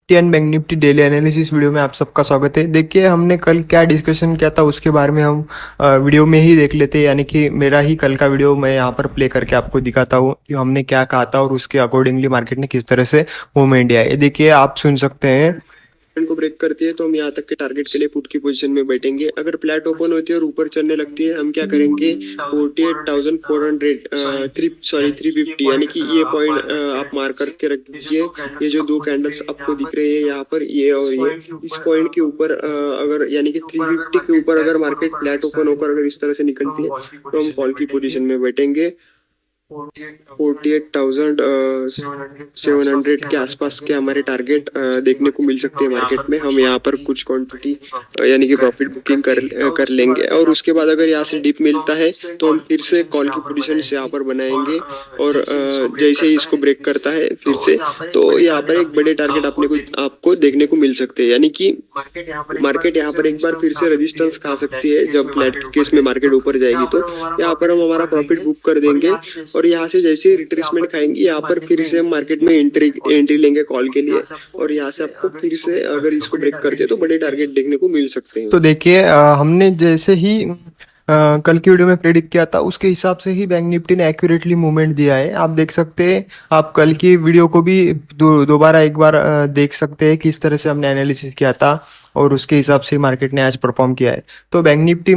And bank Nifty daily analysis video में आप सबका स्वागत है। देखिए हमने कल क्या डिस्कशन किया था उसके बारे में हम वीडियो में ही देख लेते हैं। यानी कि मेरा ही कल का वीडियो मैं यहाँ पर प्ले करके आपको दिखाता हूँ कि हमने क्या कहा था और उसके अकॉर्डिंगली मार्केट ने किस तरह से मूवमेंट दिया है। ये देखिए आप सुन सकते हैं। को ब्रेक करती है तो हम यहाँ तक के टारगेट के लिए पुट की पोजीशन में बैठेंगे। अगर फ्लैट ओपन होती है और ऊपर चलने लगती है हम क्या करेंगे 48,400 350 यानी कि ये पॉइंट आप मार्क करके रख दीजिए। ये जो दो कैंडल्स आपको दिख रहे हैं यहाँ पर ये और ये इस पॉइंट के ऊपर अगर यानी कि 350 के ऊपर अगर मार्केट फ्लैट ओपन होकर अगर इस तरह से निकलती है तो हम कॉल की पोजीशन में बैठेंगे। 48,700 के आसपास के हमारे टारगेट देखने को मिल सकते हैं मार्केट में। हम यहाँ पर कुछ क्वांटिटी यानी कि प्रॉफिट बुकिंग कर लेंगे और उसके बाद अगर यहाँ से डिप मिलता है तो हम फिर से कॉल की पोजीशन से यहाँ पर बनाएंगे और जैसे ही इसको ब्रेक करता है फिर से तो यहाँ पर एक बड़े टारगेट आपको देखने को मिल सकते हैं। यानी कि मार्केट यहाँ पर एक बार फिर से रेजिस्टेंस खा सकती है। जब फ्लैट केस में मार्केट ऊपर जाएगी तो यहाँ पर हम हमारा प्रॉफिट बुक कर देंगे और यहाँ से जैसे रिट्रेसमेंट खाएंगे यहाँ पर फिर से हम मार्केट में एंट्री लेंगे कॉल के लिए और यहाँ से आपको फिर से अगर इसको ब्रेक करते हैं तो बड़े टारगेट देखने को मिल सकते हैं। तो देखिए हमने जैसे ही कल की वीडियो में प्रेडिक्ट किया था उसके हिसाब से ही बैंक निफ्टी ने एक्यूरेटली मूवमेंट दिया है। आप देख सकते हैं। आप कल की वीडियो को भी दोबारा एक बार देख सकते हैं किस तरह से हमने एनालिसिस किया था और उसके हिसाब से मार्केट ने आज परफॉर्म किया है। तो बैंक निफ्टी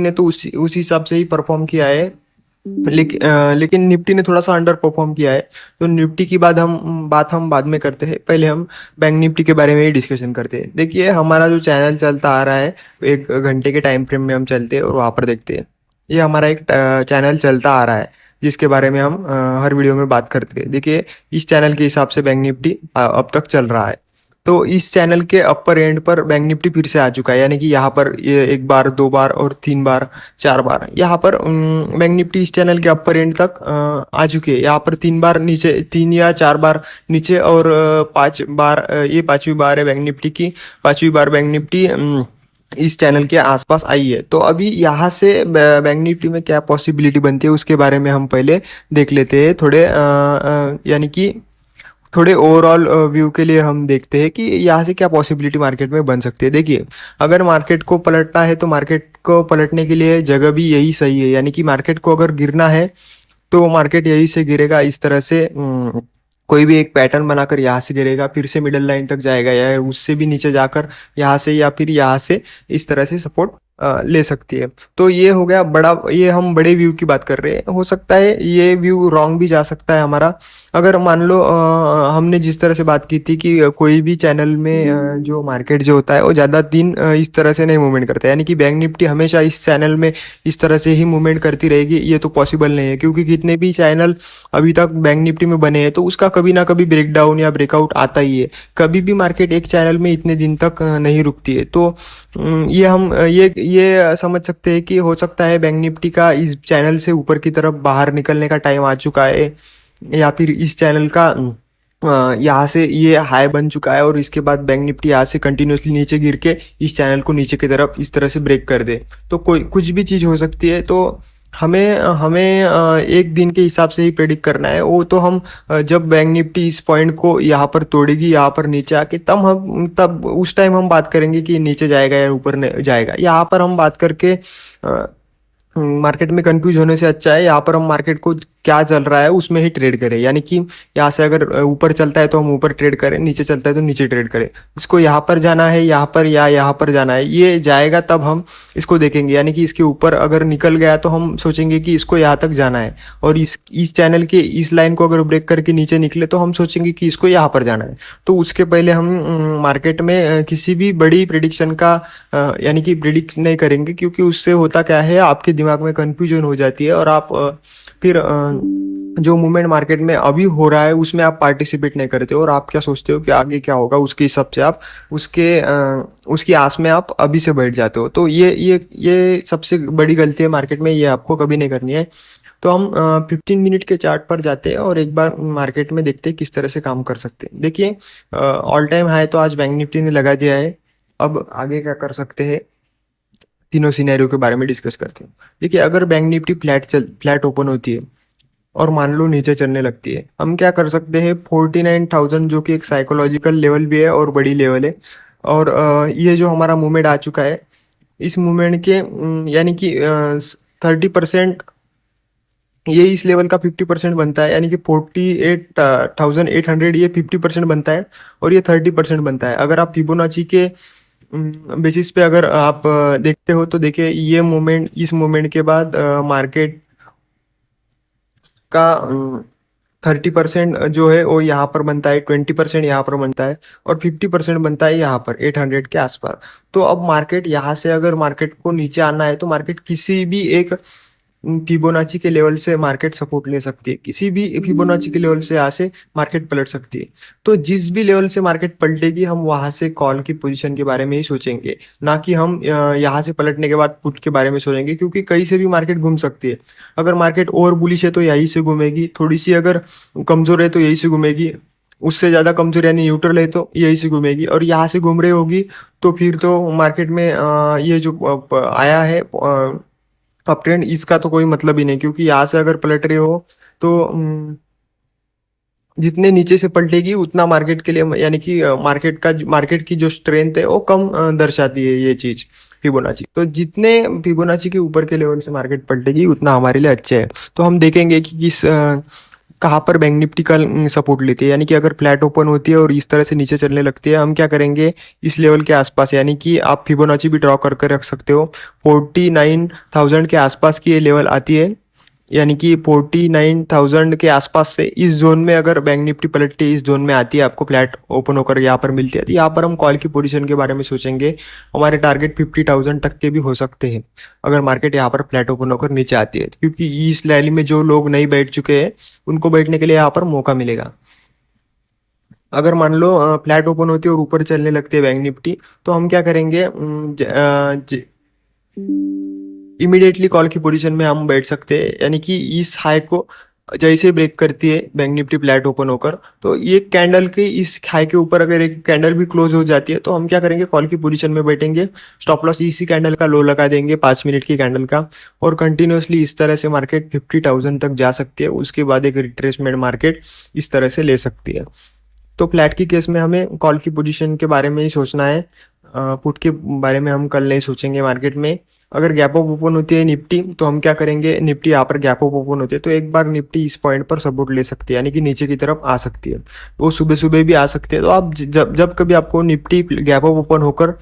ने तो उसी हिसाब से ही परफॉर्म किया है। लेकिन निफ्टी ने थोड़ा सा अंडर परफॉर्म किया है। तो निफ्टी की बात हम बाद में करते हैं। पहले हम बैंक निफ्टी के बारे में ही डिस्कशन करते हैं। देखिए हमारा जो चैनल चलता आ रहा है 1 घंटे के टाइम फ्रेम में हम चलते हैं और वहाँ पर देखते हैं। ये हमारा एक चैनल चलता आ रहा है जिसके बारे में हम हर वीडियो में बात करते हैं। देखिए इस चैनल के हिसाब से बैंक निफ्टी अब तक चल रहा है। तो इस चैनल के अपर एंड पर बैंक निफ्टी फिर से आ चुका है। यानी कि यहाँ पर ये 1 बार 2 बार और 3 बार 4 बार यहाँ पर बैंक निफ्टी इस चैनल के अपर एंड तक आ चुके हैं। यहाँ पर 3 बार नीचे 3 या 4 बार नीचे और 5 बार ये 5वीं बार है बैंक निफ्टी की। 5वीं बार बैंक निफ्टी इस चैनल के आसपास आई है। तो अभी यहाँ से बैंक निफ्टी में क्या पॉसिबिलिटी बनती है उसके बारे में हम पहले देख लेते हैं। यानी कि थोड़े ओवरऑल व्यू के लिए हम देखते हैं कि यहाँ से क्या पॉसिबिलिटी मार्केट में बन सकती है। देखिए अगर मार्केट को पलटना है तो मार्केट को पलटने के लिए जगह भी यही सही है। यानी कि मार्केट को अगर गिरना है तो मार्केट यही से गिरेगा इस तरह से। कोई भी एक पैटर्न बनाकर यहाँ से गिरेगा फिर से मिडल लाइन तक जाएगा या उससे भी नीचे जाकर यहाँ से या फिर यहाँ से इस तरह से सपोर्ट ले सकती है। तो ये हो गया बड़ा। ये हम बड़े व्यू की बात कर रहे हैं। हो सकता है ये व्यू रॉन्ग भी जा सकता है हमारा। अगर मान लो हमने जिस तरह से बात की थी कि कोई भी चैनल में जो मार्केट जो होता है वो ज़्यादा दिन इस तरह से नहीं मूवमेंट करता है। यानी कि बैंक निफ्टी हमेशा इस चैनल में इस तरह से ही मूवमेंट करती रहेगी ये तो पॉसिबल नहीं है। क्योंकि कितने भी चैनल अभी तक बैंक निफ्टी में बने हैं तो उसका कभी ना कभी ब्रेकडाउन या ब्रेकआउट आता ही है। कभी भी मार्केट एक चैनल में इतने दिन तक नहीं रुकती है। तो ये हम ये समझ सकते हैं कि हो सकता है बैंक निफ्टी का इस चैनल से ऊपर की तरफ बाहर निकलने का टाइम आ चुका है या फिर इस चैनल का यहाँ से ये हाई बन चुका है और इसके बाद बैंक निफ्टी यहाँ से कंटिन्यूसली नीचे गिर के इस चैनल को नीचे की तरफ इस तरह से ब्रेक कर दे। तो कोई कुछ भी चीज़ हो सकती है। तो हमें हमें एक दिन के हिसाब से ही प्रेडिक्ट करना है। वो तो हम जब बैंक निफ्टी इस पॉइंट को यहाँ पर तोड़ेगी यहाँ पर नीचे आके तब उस टाइम हम बात करेंगे कि नीचे जाएगा या ऊपर जाएगा। यहाँ पर हम बात करके मार्केट में कंफ्यूज होने से अच्छा है यहाँ पर हम मार्केट को क्या चल रहा है उसमें ही ट्रेड करें। यानी कि यहाँ से अगर ऊपर चलता है तो हम ऊपर ट्रेड करें, नीचे चलता है तो नीचे ट्रेड करें। इसको यहाँ पर जाना है यहाँ पर या यहाँ पर जाना है ये जाएगा तब हम इसको देखेंगे। यानी कि इसके ऊपर अगर निकल गया तो हम सोचेंगे कि इसको यहाँ तक जाना है और इस चैनल के इस लाइन को अगर ब्रेक करके नीचे निकले तो हम सोचेंगे कि इसको यहाँ पर जाना है। तो उसके पहले हम मार्केट में किसी भी बड़ी प्रिडिक्शन का यानी कि प्रिडिक्ट नहीं करेंगे। क्योंकि उससे होता क्या है आपके दिमाग में कन्फ्यूजन हो जाती है और आप फिर जो मूवमेंट मार्केट में अभी हो रहा है उसमें आप पार्टिसिपेट नहीं करते और आप क्या सोचते हो कि आगे क्या होगा उसके हिसाब से आप उसकी आस में आप अभी से बैठ जाते हो। तो ये सबसे बड़ी गलती है मार्केट में। ये आपको कभी नहीं करनी है। तो हम 15 मिनट के चार्ट पर जाते हैं और एक बार मार्केट में देखते हैं किस तरह से काम कर सकते हैं। देखिए ऑल टाइम हाई तो आज बैंक निफ्टी ने लगा दिया है। अब आगे क्या कर सकते हैं तीनों सिनेरियो के बारे में डिस्कस करते हैं। देखिए अगर बैंक निफ्टी फ्लैट ओपन होती है और मान लो नीचे चलने लगती है, हम क्या कर सकते हैं, 49,000 जो कि एक साइकोलॉजिकल लेवल भी है और बड़ी लेवल है, और ये जो हमारा मूवमेंट आ चुका है, इस मूवमेंट के यानी कि 30%, ये इस लेवल का 50% बनता है, यानी कि 48,800 ये 50% बनता है, और ये 30% बनता है। अगर आप फिबोनाची के बेसिस पे अगर आप देखते हो तो देखिए, ये मूवमेंट, इस मूवमेंट के बाद मार्केट का 30% जो है वो यहाँ पर बनता है, 20% यहाँ पर बनता है, और 50% बनता है यहाँ पर 800 के आसपास। तो अब मार्केट यहाँ से अगर मार्केट को नीचे आना है तो मार्केट किसी भी एक फिबोनाची के लेवल से मार्केट सपोर्ट ले सकती है, किसी भी फिबोनाची के लेवल से यहाँ से मार्केट पलट सकती है। तो जिस भी लेवल से मार्केट पलटेगी हम वहां से कॉल की पोजीशन के बारे में ही सोचेंगे, ना कि हम यहाँ से पलटने के बाद पुट के बारे में सोचेंगे, क्योंकि कहीं से भी मार्केट घूम सकती है। अगर मार्केट ओवर बुलिश है तो यहीं से घूमेगी, थोड़ी सी अगर कमजोर है तो यहीं से घूमेगी, उससे ज्यादा कमजोर यानी न्यूट्रल है तो यहीं से घूमेगी, और यहाँ से घूम रही होगी तो फिर तो मार्केट में ये जो आया है अप ट्रेंड, इसका तो कोई मतलब ही नहीं, क्योंकि यहाँ से अगर पलट रहे हो तो जितने नीचे से पलटेगी उतना मार्केट के लिए, यानी कि मार्केट की जो स्ट्रेंथ है वो कम दर्शाती है ये चीज फिबोनाची। तो जितने फिबोनाची के ऊपर के लेवल से मार्केट पलटेगी उतना हमारे लिए अच्छा है। तो हम देखेंगे कि कहाँ पर बैंक निफ्टी का सपोर्ट लेती है, यानी कि अगर फ्लैट ओपन होती है और इस तरह से नीचे चलने लगती है, हम क्या करेंगे, इस लेवल के आसपास, यानी कि आप फिबोनाची भी ड्रॉ करके रख सकते हो, 49,000 के आसपास की ये लेवल आती है, यानी कि 49,000 के आसपास से इस जोन में अगर बैंक निफ्टी पलट के इस जोन में आती है, आपको फ्लैट ओपन होकर यहाँ पर मिलती है, तो यहाँ पर हम कॉल की पोजीशन के बारे में सोचेंगे। हमारे टारगेट 50,000 तक के भी हो सकते हैं अगर मार्केट यहाँ पर फ्लैट ओपन होकर नीचे आती है, क्योंकि इस रैली में जो लोग नहीं बैठ चुके हैं उनको बैठने के लिए यहाँ पर मौका मिलेगा। अगर मान लो फ्लैट ओपन होती है और ऊपर चलने लगती है बैंक निफ्टी, तो हम क्या करेंगे, इमीडिएटली कॉल की पोजीशन में हम बैठ सकते हैं, यानी कि इस हाई को जैसे ब्रेक करती है बैंक निफ्टी फ्लैट ओपन होकर, तो ये कैंडल के इस हाई के ऊपर अगर एक कैंडल भी क्लोज हो जाती है तो हम क्या करेंगे, कॉल की पोजीशन में बैठेंगे, स्टॉप लॉस इसी कैंडल का लो लगा देंगे 5 मिनट की कैंडल का, और कंटिन्यूसली इस तरह से मार्केट 50,000 तक जा सकती है। उसके बाद एक रिट्रेसमेंट मार्केट इस तरह से ले सकती है। तो फ्लैट की केस में हमें कॉल की पोजीशन के बारे में ही सोचना है, पुट के बारे में हम कल नहीं सोचेंगे मार्केट में। अगर गैप अप ओपन होती है निफ्टी तो हम क्या करेंगे, निफ्टी यहाँ पर गैप अप ओपन होती है तो एक बार निफ्टी इस पॉइंट पर सपोर्ट ले सकती है, यानी कि नीचे की तरफ आ सकती है, वो सुबह सुबह भी आ सकती है। तो आप जब जब कभी आपको निफ्टी गैप अप ओपन होकर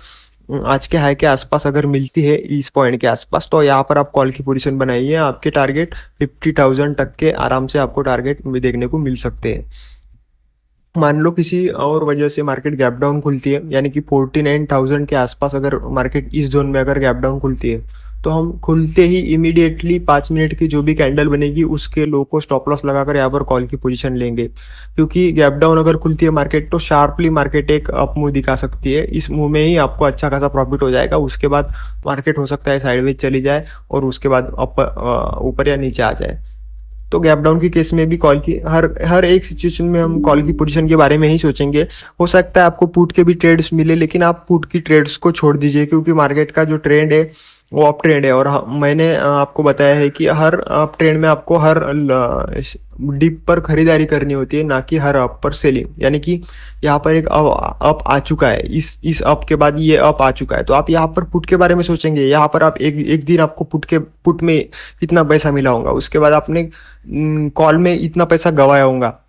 आज के हाई के आसपास अगर मिलती है इस पॉइंट के आसपास, तो यहाँ पर आप कॉल की पोजीशन बनाइए, आपके टारगेट 50,000 तक के आराम से आपको टारगेट भी देखने को मिल सकते हैं। मान लो किसी और वजह से मार्केट गैप डाउन खुलती है, यानी कि 49,000 के आसपास अगर मार्केट इस जोन में अगर गैप डाउन खुलती है, तो हम खुलते ही इमीडिएटली 5 मिनट की जो भी कैंडल बनेगी उसके लो को स्टॉप लॉस लगाकर यहाँ पर कॉल की पोजीशन लेंगे, क्योंकि गैप डाउन अगर खुलती है मार्केट तो शार्पली मार्केट एक अप मूव दिखा सकती है, इस मूव में ही आपको अच्छा खासा प्रॉफिट हो जाएगा। उसके बाद मार्केट हो सकता है साइडवेज चली जाए और उसके बाद ऊपर या नीचे आ जाए। तो गैप डाउन की केस में भी कॉल की हर एक सिचुएशन में हम कॉल की पोजीशन के बारे में ही सोचेंगे। हो सकता है आपको पुट के भी ट्रेड्स मिले, लेकिन आप पुट की ट्रेड्स को छोड़ दीजिए, क्योंकि मार्केट का जो ट्रेंड है वो अप ट्रेंड है, और मैंने आपको बताया है कि हर अप ट्रेंड में आपको हर डिप पर खरीदारी करनी होती है, ना कि हर अप पर सेलिंग। यानी कि यहाँ पर एक अप आ चुका है, इस अप के बाद ये अप आ चुका है, तो आप यहाँ पर पुट के बारे में सोचेंगे। यहाँ पर आप एक दिन आपको पुट में कितना पैसा मिला होगा, उसके बाद आपने कॉल में इतना पैसा गवाया होगा।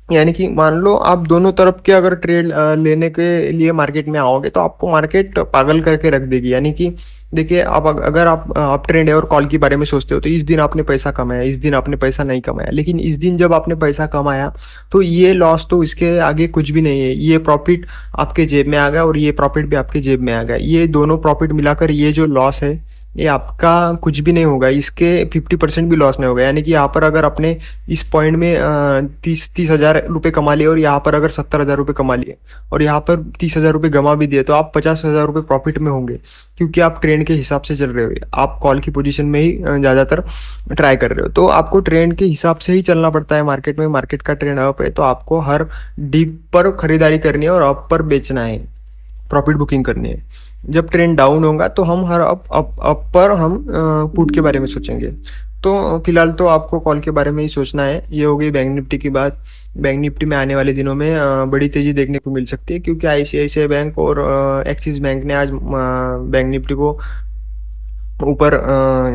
यानी कि मान लो आप दोनों तरफ के अगर ट्रेड लेने के लिए मार्केट में आओगे तो आपको मार्केट पागल करके रख देगी। यानी कि देखिए, आप अगर आप अप ट्रेंड है और कॉल के बारे में सोचते हो तो इस दिन आपने पैसा कमाया, इस दिन आपने पैसा नहीं कमाया, लेकिन इस दिन जब आपने पैसा कमाया तो ये लॉस तो इसके आगे कुछ भी नहीं है। ये प्रॉफिट आपके जेब में आ गया और ये प्रॉफिट भी आपके जेब में आ गया। ये दोनों प्रॉफिट मिलाकर ये जो लॉस है ये आपका कुछ भी नहीं होगा, इसके 50% भी लॉस नहीं होगा। यानी कि यहाँ पर अगर आपने इस पॉइंट में 30,000 रुपये कमा लिए और यहाँ पर अगर 70,000 रुपये कमा लिए और यहाँ पर 30,000 रुपये गमा भी दिए, तो आप 50,000 रुपये प्रॉफिट में होंगे, क्योंकि आप ट्रेंड के हिसाब से चल रहे हो। आप कॉल की पोजीशन में ही ज़्यादातर ट्राई कर रहे हो, तो आपको ट्रेंड के हिसाब से ही चलना पड़ता है मार्केट में। मार्केट का ट्रेंड अप है तो आपको हर डिप पर खरीदारी करनी है और अप पर बेचना है, प्रॉफिट बुकिंग करनी है। जब ट्रेंड डाउन होगा तो हम हर अप पर हम पुट के बारे में सोचेंगे। तो फिलहाल तो आपको कॉल के बारे में ही सोचना है। ये हो गई बैंक निफ्टी की बात। बैंक निफ्टी में आने वाले दिनों में बड़ी तेजी देखने को मिल सकती है, क्योंकि आईसीआईसीआई बैंक और एक्सिस बैंक ने आज बैंक निफ्टी को ऊपर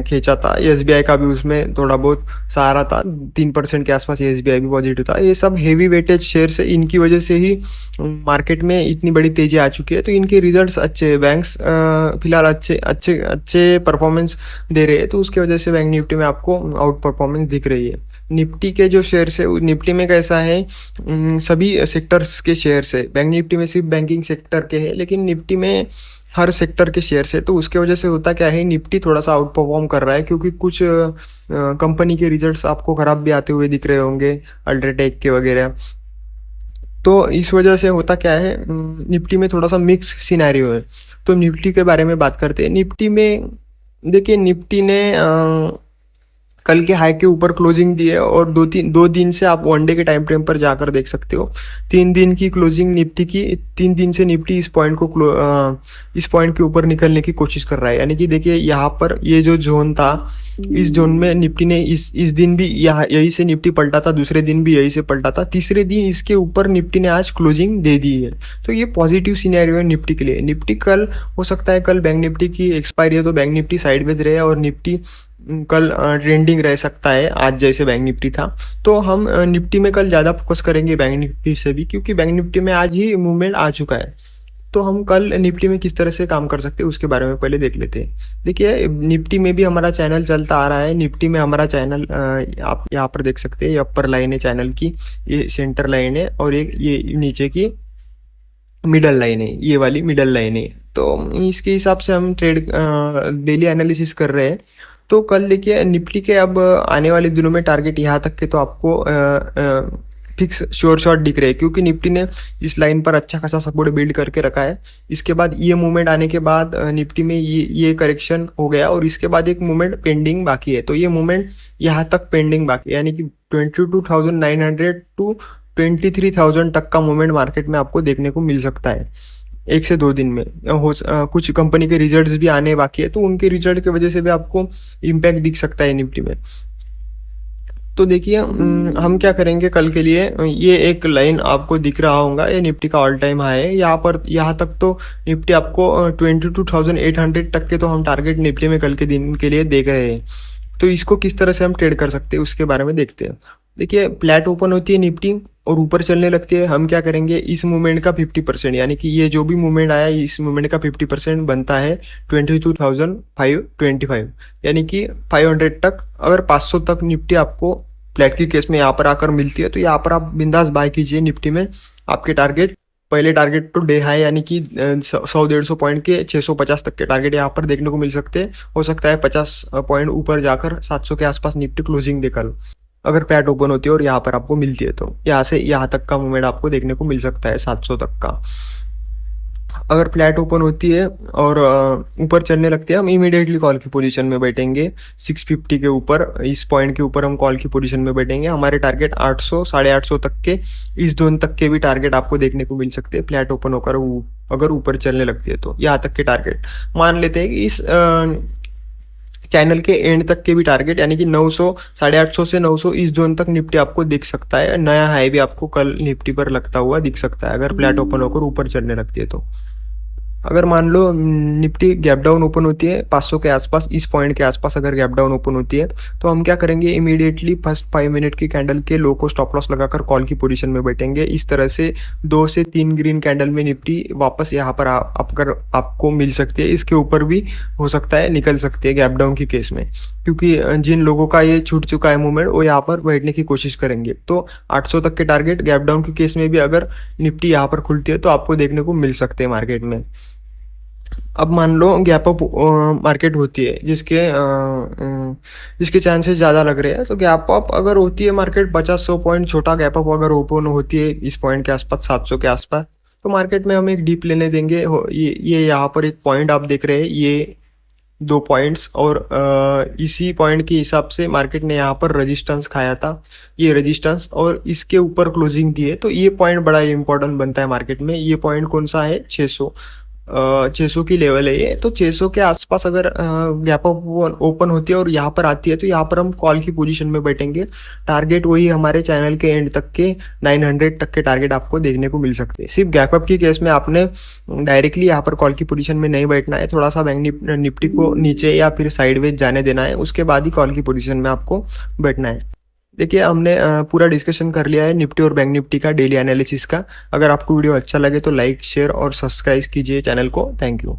खींचा था। एसबीआई का भी उसमें थोड़ा बहुत सहारा था, 3% के आसपास एसबीआई भी पॉजिटिव था। ये सब हेवी वेटेज शेयर है, इनकी वजह से ही मार्केट में इतनी बड़ी तेजी आ चुकी है। तो इनके रिजल्ट्स अच्छे, बैंक्स फिलहाल अच्छे अच्छे अच्छे परफॉर्मेंस दे रहे हैं, तो उसकी वजह से बैंक निफ्टी में आपको आउट परफॉर्मेंस दिख रही है। निफ्टी के जो शेयर्स है, निफ्टी में कैसा है, सभी सेक्टर्स के शेयर्स है। बैंक निफ्टी में सिर्फ बैंकिंग सेक्टर के हैं, लेकिन निफ्टी में हर सेक्टर के शेयर से। तो उसके वजह से होता क्या है, निफ्टी थोड़ा सा आउट परफॉर्म कर रहा है, क्योंकि कुछ कंपनी के रिजल्ट्स आपको खराब भी आते हुए दिख रहे होंगे, अल्ट्राटेक के वगैरह। तो इस वजह से होता क्या है, निफ्टी में थोड़ा सा मिक्स सिनेरियो है। तो निफ्टी के बारे में बात करते हैं। निफ्टी में देखिए, निफ्टी ने कल के हाई के ऊपर क्लोजिंग दी है, और दो दिन से आप वन डे के टाइम फ्रेम पर जाकर देख सकते हो। 3 दिन की क्लोजिंग निफ्टी की, 3 दिन से निफ्टी इस पॉइंट के ऊपर निकलने की कोशिश कर रहा है। यानी कि देखिए, यहाँ पर ये जो जोन था, इस जोन में निफ्टी ने इस दिन भी यही से निफ्टी पलटा था, दूसरे दिन भी यही से पलटा था, तीसरे दिन इसके ऊपर निफ्टी ने आज क्लोजिंग दे दी है। तो ये पॉजिटिव सिनेरियो है निफ्टी के लिए। निफ्टी कल हो सकता है, कल बैंक निफ्टी की एक्सपायरी है, तो बैंक निफ्टी साइडवेज रहे और निफ्टी कल ट्रेंडिंग रह सकता है, आज जैसे बैंक निफ्टी था। तो हम निफ्टी में कल ज़्यादा फोकस करेंगे बैंक निफ्टी से भी, क्योंकि बैंक निफ्टी में आज ही मूवमेंट आ चुका है। तो हम कल निफ्टी में किस तरह से काम कर सकते हैं उसके बारे में पहले देख लेते हैं। देखिए, निफ्टी में भी हमारा चैनल चलता आ रहा है। निफ्टी में हमारा चैनल आप यहाँ पर देख सकते हैं, ये अपर लाइन है चैनल की, ये सेंटर लाइन है, और एक ये नीचे की मिडल लाइन है, ये वाली मिडल लाइन है। तो इसके हिसाब से हम डेली एनालिसिस कर रहे हैं। तो कल देखिए, निफ्टी के अब आने वाले दिनों में टारगेट यहाँ तक के तो आपको फिक्स श्योर शॉट दिख रहे हैं, क्योंकि निफ्टी ने इस लाइन पर अच्छा खासा सपोर्ट बिल्ड करके रखा है। इसके बाद ये मूवमेंट आने के बाद निफ्टी में ये करेक्शन हो गया, और इसके बाद एक मूवमेंट पेंडिंग बाकी है। तो ये मूवमेंट यहाँ तक पेंडिंग बाकी है, यानी कि 22,900 टू 23,000 तक का मूवमेंट मार्केट में आपको देखने को मिल सकता है 1 से 2 दिन में। कुछ कंपनी के रिजल्ट्स भी आने बाकी है, तो उनके रिजल्ट की वजह से भी आपको इम्पैक्ट दिख सकता है निफ्टी में। तो देखिए, हम क्या करेंगे कल के लिए, ये एक लाइन आपको दिख रहा होगा, ये निफ्टी का ऑल टाइम हाई है। यहाँ तक तो निफ्टी आपको 22,800 तक के तो हम टारगेट निफ्टी में कल के दिन के लिए देख रहे हैं। तो इसको किस तरह से हम ट्रेड कर सकते हैं उसके बारे में देखते हैं। देखिए, फ्लैट ओपन होती है निफ्टी और ऊपर चलने लगती है। हम क्या करेंगे, इस मूवमेंट का 50%, यानी कि ये जो भी मूवमेंट आया, इस मूवमेंट का 50% बनता है 22,525, यानी कि 500 तक। अगर 500 तक निफ्टी आपको फ्लैट की केस में यहाँ पर आकर मिलती है, तो यहाँ पर आप बिंदास बाय कीजिए निफ्टी में। आपके पहले टारगेट तो डे हाई, यानी कि 100-150 पॉइंट के 650 तक के टारगेट यहाँ पर देखने को मिल सकते हैं। हो सकता है 50 पॉइंट ऊपर जाकर 700 के आसपास निफ्टी क्लोजिंग देकर, अगर फ्लैट ओपन होती है और यहाँ पर आपको मिलती है, तो यहाँ से यहाँ तक का मूवमेंट आपको देखने को मिल सकता है 700 तक का। अगर फ्लैट ओपन होती है और ऊपर चलने लगती है, हम इमीडिएटली कॉल की पोजीशन में बैठेंगे 650 के ऊपर। इस पॉइंट के ऊपर हम कॉल की पोजीशन में बैठेंगे। हमारे टारगेट 800, 850 तक के, इस जोन तक के भी टारगेट आपको देखने को मिल सकते हैं फ्लैट ओपन होकर अगर ऊपर चलने लगती है। तो यहाँ तक के टारगेट मान लेते हैं कि इस चैनल के एंड तक के भी टारगेट, यानी कि 900, 850 से 900 इस जोन तक निफ्टी आपको दिख सकता है। नया हाई भी आपको कल निफ्टी पर लगता हुआ दिख सकता है, अगर फ्लैट ओपन होकर ऊपर चलने लगती है। तो अगर मान लो निफ्टी गैप डाउन ओपन होती है 500 के आसपास, इस पॉइंट के आसपास अगर गैप डाउन ओपन होती है, तो हम क्या करेंगे, इमीडिएटली फर्स्ट 5 मिनट की कैंडल के लो को स्टॉप लॉस लगाकर कॉल की पोजीशन में बैठेंगे। इस तरह से 2 से 3 ग्रीन कैंडल में निफ्टी वापस यहाँ पर आपको मिल सकती है। इसके ऊपर भी हो सकता है निकल सकती है गैप डाउन की केस में, क्योंकि जिन लोगों का ये छूट चुका है मूवमेंट, वो यहाँ पर बैठने की कोशिश करेंगे। तो 800 तक के टारगेट गैप डाउन की केस में भी अगर निफ्टी यहाँ पर खुलती है, तो आपको देखने को मिल सकते हैं मार्केट में। अब मान लो गैप अप मार्केट होती है, जिसके चांसेस ज़्यादा लग रहे हैं। तो गैप अप अगर होती है मार्केट 50-100 पॉइंट, छोटा गैप अप अगर ओपन होती है इस पॉइंट के आसपास, 700 के आसपास, तो मार्केट में हम एक डीप लेने देंगे। ये यहाँ पर एक पॉइंट आप देख रहे हैं, ये 2 पॉइंट्स, और इसी पॉइंट के हिसाब से मार्केट ने यहाँ पर रेजिस्टेंस खाया था, ये रेजिस्टेंस, और इसके ऊपर क्लोजिंग दी है। तो ये पॉइंट बड़ा इंपॉर्टेंट बनता है मार्केट में। ये पॉइंट कौन सा है, 600। 600 की लेवल है ये, तो 600 के आसपास अगर गैप अप ओपन होती है और यहाँ पर आती है तो यहाँ पर हम कॉल की पोजीशन में बैठेंगे। टारगेट वही हमारे चैनल के एंड तक के 900 तक के टारगेट आपको देखने को मिल सकते हैं। सिर्फ गैप अप की केस में आपने डायरेक्टली यहाँ पर कॉल की पोजीशन में नहीं बैठना है, थोड़ा सा बैंक निफ्टी को नीचे या फिर साइडवेज जाने देना है, उसके बाद ही कॉल की पोजीशन में आपको बैठना है। देखिए हमने पूरा डिस्कशन कर लिया है निफ्टी और बैंक निफ्टी का डेली एनालिसिस का। अगर आपको वीडियो अच्छा लगे तो लाइक शेयर और सब्सक्राइब कीजिए चैनल को। Thank you.